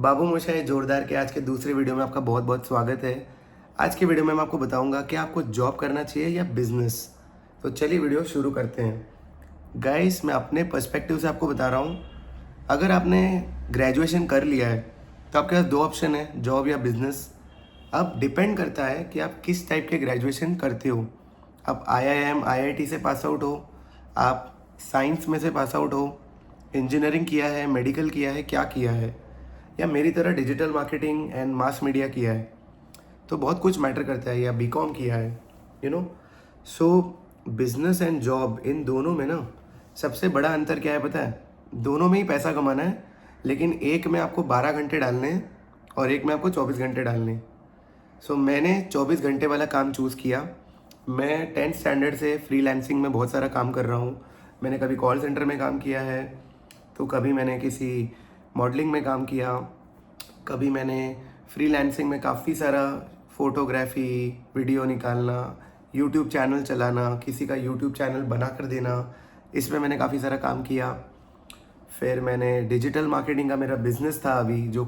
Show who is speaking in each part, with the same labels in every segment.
Speaker 1: बाबू मोशाय जोरदार के आज के दूसरे वीडियो में आपका बहुत बहुत स्वागत है। आज के वीडियो में मैं आपको बताऊंगा कि आपको जॉब करना चाहिए या बिजनेस। तो चलिए वीडियो शुरू करते हैं। गाइस, मैं अपने पर्सपेक्टिव से आपको बता रहा हूँ। अगर आपने ग्रेजुएशन कर लिया है तो आपके पास दो ऑप्शन है, जॉब या बिजनेस। अब डिपेंड करता है कि आप किस टाइप के ग्रेजुएशन करते हो। आप IIM IIT से पास आउट हो, आप साइंस में से पास आउट हो, इंजीनियरिंग किया है, मेडिकल किया है, क्या किया है, या मेरी तरह digital marketing and mass media किया है। तो बहुत कुछ मैटर करता है, या BCom किया है, you know. So business and job, इन दोनों में ना सबसे बड़ा अंतर क्या है पता है? दोनों में ही पैसा कमाना है, लेकिन एक में आपको 12 घंटे डालने हैं और एक में आपको 24 घंटे डालने हैं। सो मैंने 24 घंटे वाला काम चूज़ किया। मैं 10th स्टैंडर्ड से फ्रीलांसिंग में बहुत सारा काम कर रहा हूँ। मैंने कभी कॉल सेंटर में काम किया है, तो कभी मैंने किसी मॉडलिंग में काम किया, कभी मैंने फ्रीलांसिंग में काफ़ी सारा फ़ोटोग्राफी, वीडियो निकालना, यूट्यूब चैनल चलाना, किसी का यूट्यूब चैनल बना कर देना, इसमें मैंने काफ़ी सारा काम किया। फिर मैंने डिजिटल मार्केटिंग का मेरा बिज़नेस था अभी, जो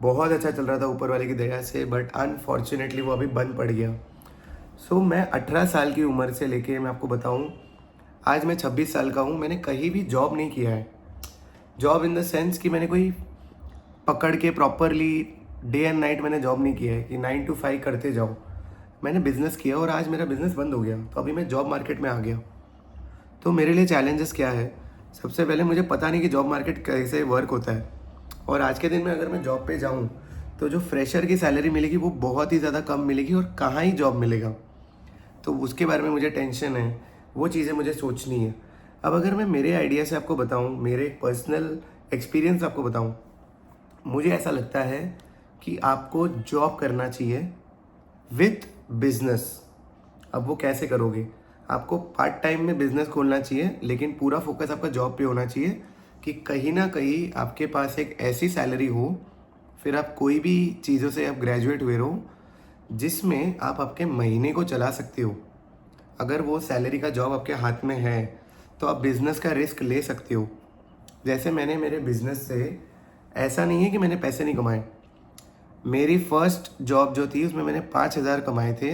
Speaker 1: बहुत अच्छा चल रहा था ऊपर वाले की दया से, बट अनफॉर्चुनेटली वो अभी बंद पड़ गया। सो मैं 18 साल की उम्र से लेके, मैं आपको बताऊं, आज मैं 26 साल का हूँ, मैंने कहीं भी जॉब नहीं किया है। जॉब इन द सेंस कि मैंने कोई पकड़ के प्रॉपरली डे एंड नाइट मैंने जॉब नहीं किया है कि 9 to 5 करते जाओ। मैंने बिज़नेस किया और आज मेरा बिज़नेस बंद हो गया, तो अभी मैं जॉब मार्केट में आ गया। तो मेरे लिए चैलेंजेस क्या है? सबसे पहले मुझे पता नहीं कि जॉब मार्केट कैसे वर्क होता है, और आज के दिन में अगर मैं जॉब पे जाऊँ तो जो फ्रेशर की सैलरी मिलेगी वो बहुत ही ज़्यादा कम मिलेगी, और कहाँ ही जॉब मिलेगा। तो उसके बारे में मुझे टेंशन है, वो चीज़ें मुझे सोचनी है। अब अगर मैं मेरे आइडिया से आपको बताऊं, मेरे पर्सनल एक्सपीरियंस आपको बताऊं, मुझे ऐसा लगता है कि आपको जॉब करना चाहिए विथ बिजनेस। अब वो कैसे करोगे? आपको पार्ट टाइम में बिजनेस खोलना चाहिए, लेकिन पूरा फोकस आपका जॉब पे होना चाहिए कि कहीं ना कहीं आपके पास एक ऐसी सैलरी हो, फिर आप कोई भी चीज़ों से आप ग्रेजुएट हुए रहो, जिसमें आप आपके महीने को चला सकते हो। अगर वो सैलरी का जॉब आपके हाथ में है तो आप बिज़नेस का रिस्क ले सकते हो। जैसे मैंने मेरे बिज़नेस से, ऐसा नहीं है कि मैंने पैसे नहीं कमाए। मेरी फर्स्ट जॉब जो थी उसमें मैंने 5,000 कमाए थे,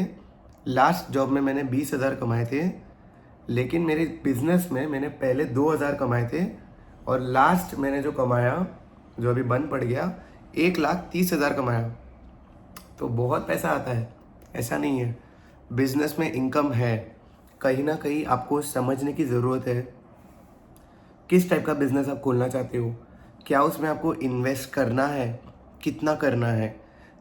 Speaker 1: लास्ट जॉब में मैंने 20,000 कमाए थे, लेकिन मेरे बिज़नेस में मैंने पहले 2,000 कमाए थे, और लास्ट मैंने जो कमाया, जो अभी बंद पड़ गया, 1,30,000 कमाया। तो बहुत पैसा आता है, ऐसा नहीं है। बिजनेस में इनकम है, कहीं ना कहीं आपको समझने की ज़रूरत है किस टाइप का बिजनेस आप खोलना चाहते हो, क्या उसमें आपको इन्वेस्ट करना है, कितना करना है।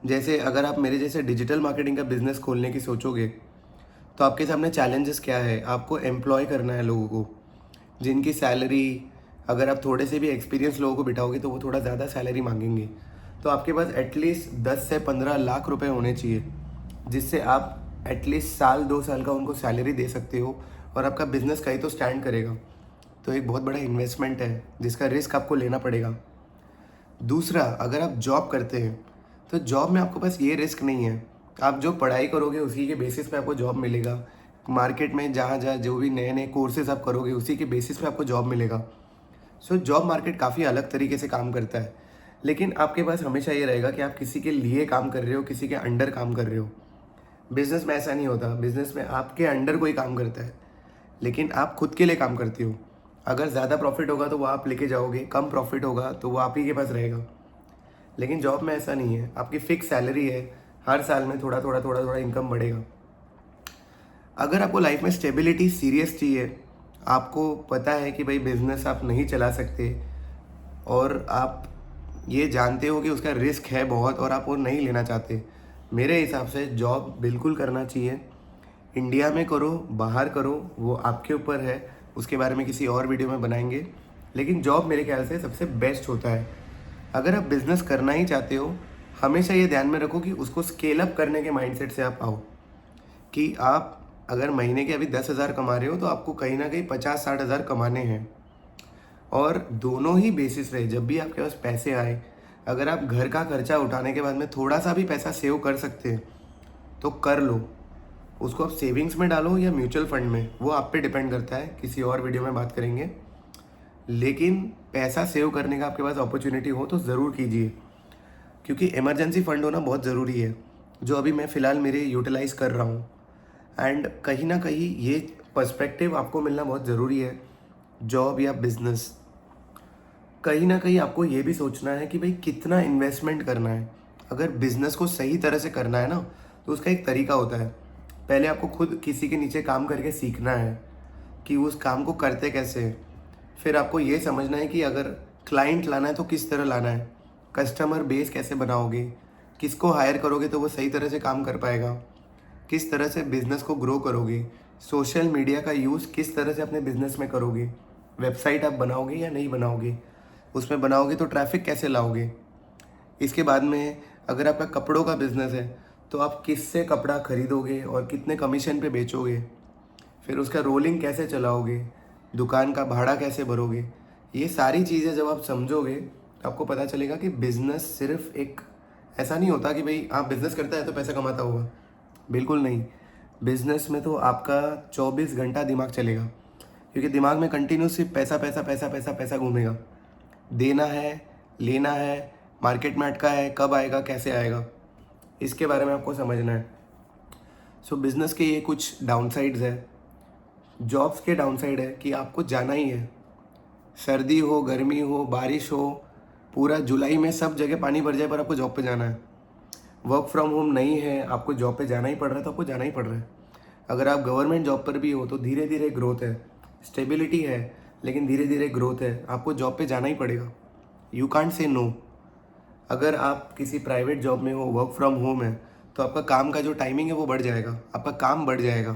Speaker 1: जैसे अगर आप मेरे जैसे डिजिटल मार्केटिंग का बिजनेस खोलने की सोचोगे तो आपके सामने चैलेंजेस क्या है? आपको एम्प्लॉय करना है लोगों को, जिनकी सैलरी, अगर आप थोड़े से भी एक्सपीरियंस लोगों को बिठाओगे तो वो थोड़ा ज़्यादा सैलरी मांगेंगे। तो आपके पास एटलीस्ट 10 से 15 लाख रुपए होने चाहिए, जिससे आप एटलीस्ट साल 2 साल का उनको सैलरी दे सकते हो, और आपका बिजनेस कहीं तो स्टैंड करेगा। तो एक बहुत बड़ा इन्वेस्टमेंट है जिसका रिस्क आपको लेना पड़ेगा। दूसरा, अगर आप जॉब करते हैं तो जॉब में आपके पास ये रिस्क नहीं है। आप जो पढ़ाई करोगे उसी के बेसिस पे आपको जॉब मिलेगा। मार्केट में जहाँ जहाँ जो भी नए नए कोर्सेज आप करोगे उसी के बेसिस पे आपको जॉब मिलेगा। सो जॉब मार्केट काफ़ी अलग तरीके से काम करता है, लेकिन आपके पास हमेशा ये रहेगा कि आप किसी के लिए काम कर रहे हो, किसी के अंडर काम कर रहे हो। बिजनेस में ऐसा नहीं होता। बिजनेस में आपके अंडर कोई काम करता है, लेकिन आप खुद के लिए काम करते हो। अगर ज़्यादा प्रॉफिट होगा तो वो आप लेके जाओगे, कम प्रॉफिट होगा तो वो आप ही के पास रहेगा। लेकिन जॉब में ऐसा नहीं है, आपकी फिक्स सैलरी है, हर साल में थोड़ा थोड़ा थोड़ा थोड़ा इनकम बढ़ेगा। अगर आपको लाइफ में स्टेबिलिटी सीरियस चाहिए, आपको पता है कि भाई बिजनेस आप नहीं चला सकते, और आप ये जानते हो कि उसका रिस्क है बहुत और आप वो नहीं लेना चाहते, मेरे हिसाब से जॉब बिल्कुल करना चाहिए। इंडिया में करो, बाहर करो, वो आपके ऊपर है, उसके बारे में किसी और वीडियो में बनाएंगे। लेकिन जॉब मेरे ख्याल से सबसे बेस्ट होता है। अगर आप बिज़नेस करना ही चाहते हो, हमेशा ये ध्यान में रखो कि उसको स्केल अप करने के माइंडसेट से आप आओ, कि आप अगर महीने के अभी 10,000 कमा रहे हो तो आपको कहीं ना कहीं 50-60 हज़ार कमाने हैं। और दोनों ही बेसिस पे, जब भी आपके पास पैसे आए, अगर आप घर का खर्चा उठाने के बाद में थोड़ा सा भी पैसा सेव कर सकते हैं तो कर लो। उसको आप सेविंग्स में डालो या म्यूचुअल फंड में, वो आप पे डिपेंड करता है, किसी और वीडियो में बात करेंगे। लेकिन पैसा सेव करने का आपके पास अपॉर्चुनिटी हो तो ज़रूर कीजिए। क्योंकि इमरजेंसी फ़ंड होना बहुत ज़रूरी है, जो अभी मैं फ़िलहाल मेरे यूटिलाइज़ कर रहा हूँ। एंड कहीं ना कहीं ये पर्सपेक्टिव आपको मिलना बहुत ज़रूरी है। जॉब या बिजनेस, कहीं ना कहीं आपको ये भी सोचना है कि भाई कितना इन्वेस्टमेंट करना है। अगर बिजनेस को सही तरह से करना है ना, तो उसका एक तरीका होता है। पहले आपको खुद किसी के नीचे काम करके सीखना है कि उस काम को करते कैसे हैं। फिर आपको ये समझना है कि अगर क्लाइंट लाना है तो किस तरह लाना है, कस्टमर बेस कैसे बनाओगे, किसको हायर करोगे तो वो सही तरह से काम कर पाएगा, किस तरह से बिज़नेस को ग्रो करोगे, सोशल मीडिया का यूज़ किस तरह से अपने बिज़नेस में करोगे, वेबसाइट आप बनाओगे या नहीं बनाओगे, उसमें बनाओगे तो ट्रैफिक कैसे लाओगे। इसके बाद में अगर आपका कपड़ों का बिज़नेस है तो आप किससे कपड़ा खरीदोगे और कितने कमीशन पे बेचोगे, फिर उसका रोलिंग कैसे चलाओगे, दुकान का भाड़ा कैसे भरोगे। ये सारी चीज़ें जब आप समझोगे तो आपको पता चलेगा कि बिज़नेस सिर्फ एक ऐसा नहीं होता कि भाई आप बिज़नेस करता है तो पैसा कमाता होगा। बिल्कुल नहीं। बिज़नेस में तो आपका 24 घंटा दिमाग चलेगा, क्योंकि दिमाग में कंटिन्यू सिर्फ पैसा पैसा पैसा पैसा पैसा घूमेगा। देना है, लेना है, मार्केट में अटका है, कब आएगा, कैसे आएगा, इसके बारे में आपको समझना है। सो बिज़नेस के ये कुछ डाउनसाइड्स है। जॉब्स के डाउनसाइड है कि आपको जाना ही है। सर्दी हो, गर्मी हो, बारिश हो, पूरा जुलाई में सब जगह पानी भर जाए पर आपको जॉब पे जाना है। वर्क फ्रॉम होम नहीं है, आपको जॉब पे जाना ही पड़ रहा है तो आपको जाना ही पड़ रहा है। अगर आप गवर्नमेंट जॉब पर भी हो तो धीरे धीरे ग्रोथ है, स्टेबिलिटी है, लेकिन धीरे धीरे ग्रोथ है, आपको जॉब पे जाना ही पड़ेगा। You can't say no. अगर आप किसी प्राइवेट जॉब में हो, वर्क फ्रॉम होम है, तो आपका काम का जो टाइमिंग है वो बढ़ जाएगा, आपका काम बढ़ जाएगा,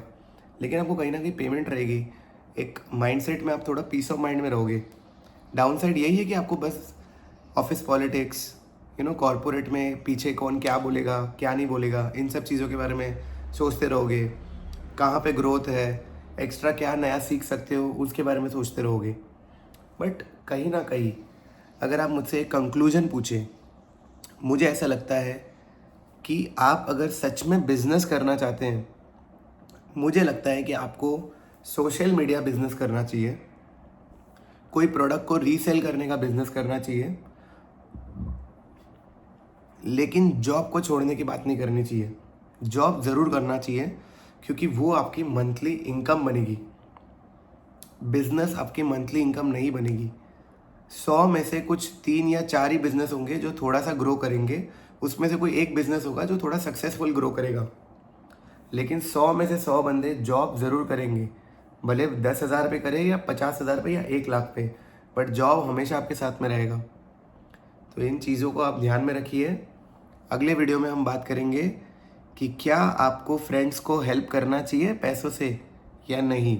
Speaker 1: लेकिन आपको कहीं ना कहीं पेमेंट रहेगी। एक माइंडसेट में आप थोड़ा पीस ऑफ माइंड में रहोगे। डाउनसाइड यही है कि आपको बस ऑफिस पॉलिटिक्स, कॉरपोरेट में पीछे कौन क्या बोलेगा क्या नहीं बोलेगा, इन सब चीज़ों के बारे में सोचते रहोगे। कहाँ पे ग्रोथ है, एक्स्ट्रा क्या नया सीख सकते हो, उसके बारे में सोचते रहोगे। बट कहीं ना कहीं अगर आप मुझसे एक कंक्लूजन पूछें, मुझे ऐसा लगता है कि आप अगर सच में बिजनेस करना चाहते हैं, मुझे लगता है कि आपको सोशल मीडिया बिजनेस करना चाहिए, कोई प्रोडक्ट को रीसेल करने का बिजनेस करना चाहिए, लेकिन जॉब को छोड़ने की बात नहीं करनी चाहिए। जॉब ज़रूर करना चाहिए क्योंकि वो आपकी मंथली इनकम बनेगी, बिजनेस आपकी मंथली इनकम नहीं बनेगी। 100 में से कुछ 3 या 4 ही बिजनेस होंगे जो थोड़ा सा ग्रो करेंगे, उसमें से कोई एक बिजनेस होगा जो थोड़ा सक्सेसफुल ग्रो करेगा। लेकिन 100 में से 100 बंदे जॉब ज़रूर करेंगे, भले 10,000 पे करे या 50,000 पे या 1 लाख पे, बट जॉब हमेशा आपके साथ में रहेगा। तो इन चीज़ों को आप ध्यान में रखिए। अगले वीडियो में हम बात करेंगे कि क्या आपको फ्रेंड्स को हेल्प करना चाहिए पैसों से या नहीं।